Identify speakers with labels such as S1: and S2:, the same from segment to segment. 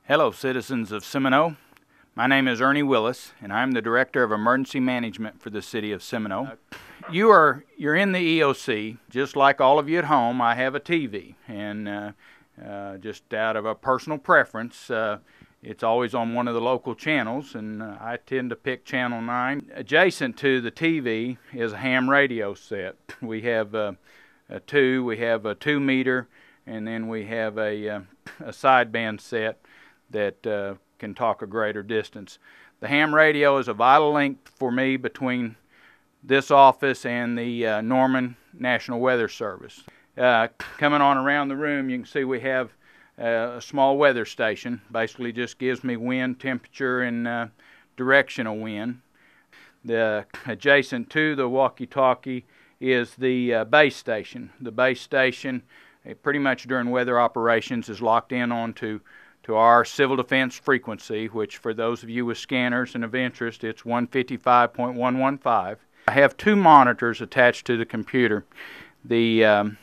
S1: Hello, citizens of Seminole. My name is Ernie Willis, and I'm the Director of Emergency Management for the City of Seminole. You're in the EOC, just like all of you at home. I have a TV, and just out of a personal preference, it's always on one of the local channels, and I tend to pick Channel 9. Adjacent to the TV is a ham radio set. We have a 2 meter, and then we have a sideband set that can talk a greater distance. The ham radio is a vital link for me between this office and the Norman National Weather Service. Coming on around the room, you can see we have a small weather station. Basically just gives me wind, temperature, and directional wind. Adjacent to the walkie-talkie is the base station. The base station, pretty much during weather operations, is locked in onto our civil defense frequency, which for those of you with scanners and of interest, it's 155.115. I have 2 monitors attached to the computer. The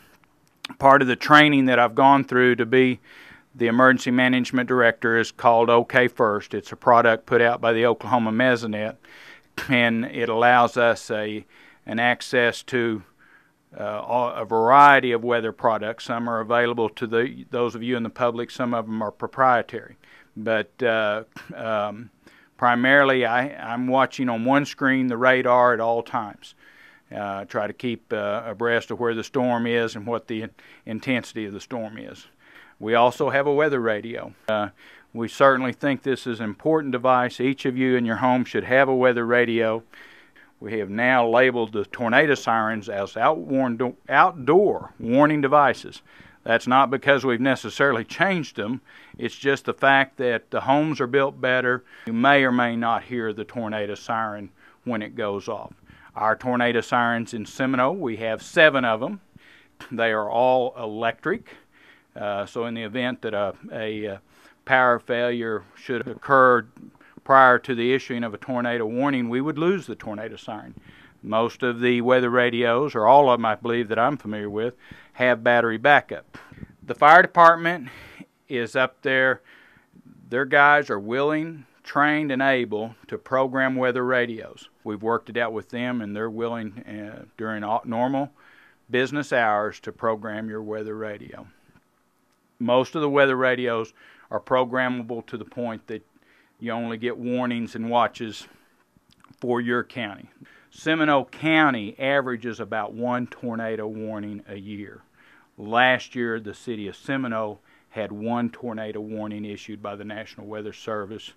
S1: part of the training that I've gone through to be the Emergency Management Director is called OK First. It's a product put out by the Oklahoma Mesonet, and it allows us an access to a variety of weather products. Some are available to those of you in the public, some of them are proprietary. But primarily I'm watching on one screen the radar at all times. Try to keep abreast of where the storm is and what the intensity of the storm is. We also have a weather radio. We certainly think this is an important device. Each of you in your home should have a weather radio. We have now labeled the tornado sirens as outdoor warning devices. That's not because we've necessarily changed them. It's just the fact that the homes are built better. You may or may not hear the tornado siren when it goes off. Our tornado sirens in Seminole, we have 7 of them. They are all electric. So in the event that a power failure should occur prior to the issuing of a tornado warning, we would lose the tornado siren. Most of the weather radios, or all of them I believe that I'm familiar with, have battery backup. The fire department is up there. Their guys are willing, trained, and able to program weather radios. We've worked it out with them, and they're willing during normal business hours to program your weather radio. Most of the weather radios are programmable to the point that you only get warnings and watches for your county. Seminole County averages about 1 tornado warning a year. Last year, the City of Seminole had 1 tornado warning issued by the National Weather Service.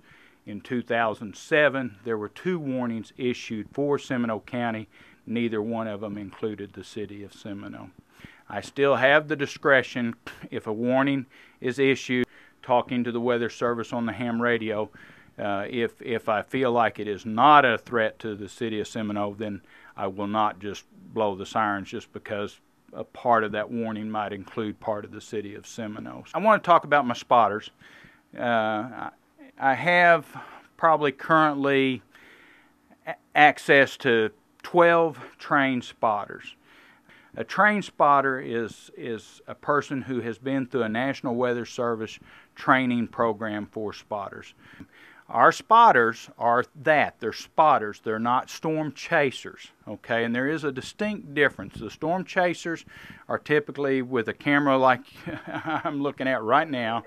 S1: In 2007, there were 2 warnings issued for Seminole County. Neither one of them included the City of Seminole. I still have the discretion, if a warning is issued, talking to the Weather Service on the ham radio. If I feel like it is not a threat to the City of Seminole, then I will not just blow the sirens just because a part of that warning might include part of the City of Seminole. I want to talk about my spotters. I have probably currently access to 12 trained spotters. A trained spotter is a person who has been through a National Weather Service training program for spotters. Our spotters are they're spotters, they're not storm chasers, okay? And there is a distinct difference. The storm chasers are typically with a camera like I'm looking at right now,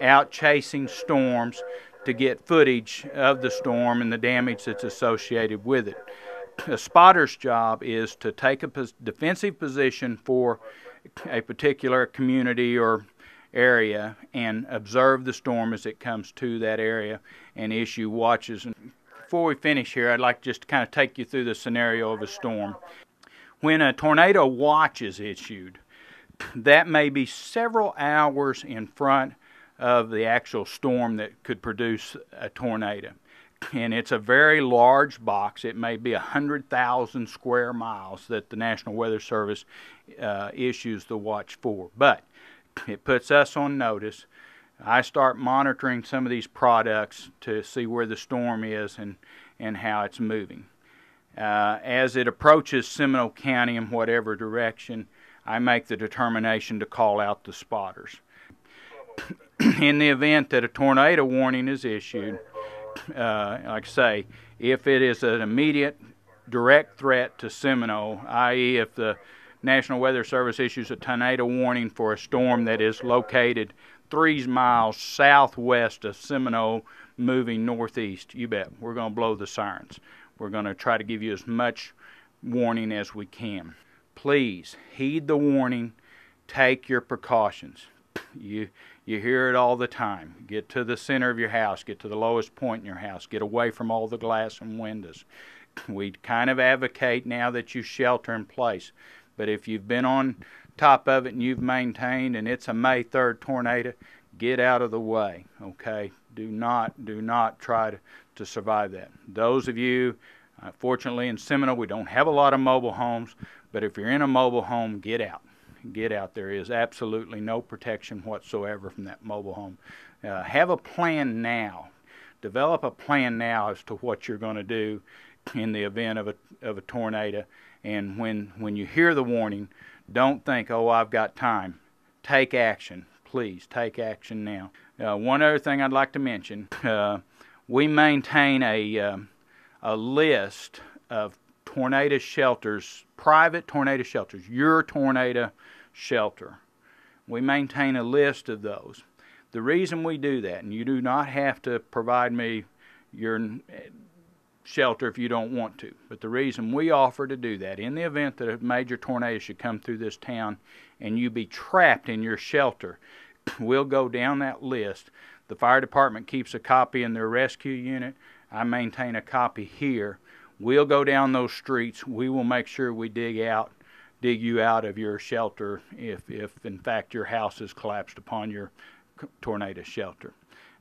S1: out chasing storms to get footage of the storm and the damage that's associated with it. A spotter's job is to take a defensive position for a particular community or area and observe the storm as it comes to that area and issue watches. And before we finish here, I'd like just to kind of take you through the scenario of a storm. When a tornado watch is issued, that may be several hours in front of the actual storm that could produce a tornado. And it's a very large box. It may be 100,000 square miles that the National Weather Service issues the watch for. But It puts us on notice. I start monitoring some of these products to see where the storm is and how it's moving. As it approaches Seminole County in whatever direction, I make the determination to call out the spotters. In the event that a tornado warning is issued, like I say, if it is an immediate direct threat to Seminole, i.e. if the National Weather Service issues a tornado warning for a storm that is located 3 miles southwest of Seminole moving northeast, you bet, we're going to blow the sirens. We're going to try to give you as much warning as we can. Please heed the warning, take your precautions. You hear it all the time. Get to the center of your house, get to the lowest point in your house, get away from all the glass and windows. We kind of advocate now that you shelter in place, but if you've been on top of it and you've maintained and it's a May 3rd tornado, get out of the way, okay? Do not try to survive that. Those of you, fortunately in Seminole, we don't have a lot of mobile homes, but if you're in a mobile home, get out. Get out. There is absolutely no protection whatsoever from that mobile home. Have a plan now. Develop a plan now as to what you're going to do in the event of a tornado. And when you hear the warning, don't think, oh, I've got time. Take action. Please take action now. One other thing I'd like to mention, we maintain a list of tornado shelters, private tornado shelters, your tornado shelter. We maintain a list of those. The reason we do that, and you do not have to provide me your shelter if you don't want to, but the reason we offer to do that, in the event that a major tornado should come through this town and you be trapped in your shelter, we'll go down that list. The fire department keeps a copy in their rescue unit. I maintain a copy here. We'll go down those streets. We will make sure we dig you out of your shelter if in fact your house is collapsed upon your tornado shelter.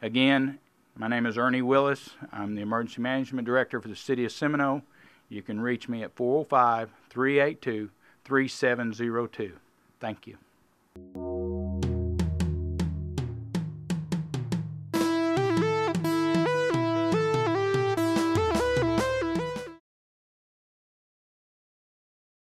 S1: Again, my name is Ernie Willis. I'm the Emergency Management Director for the City of Seminole. You can reach me at 405-382-3702. Thank you.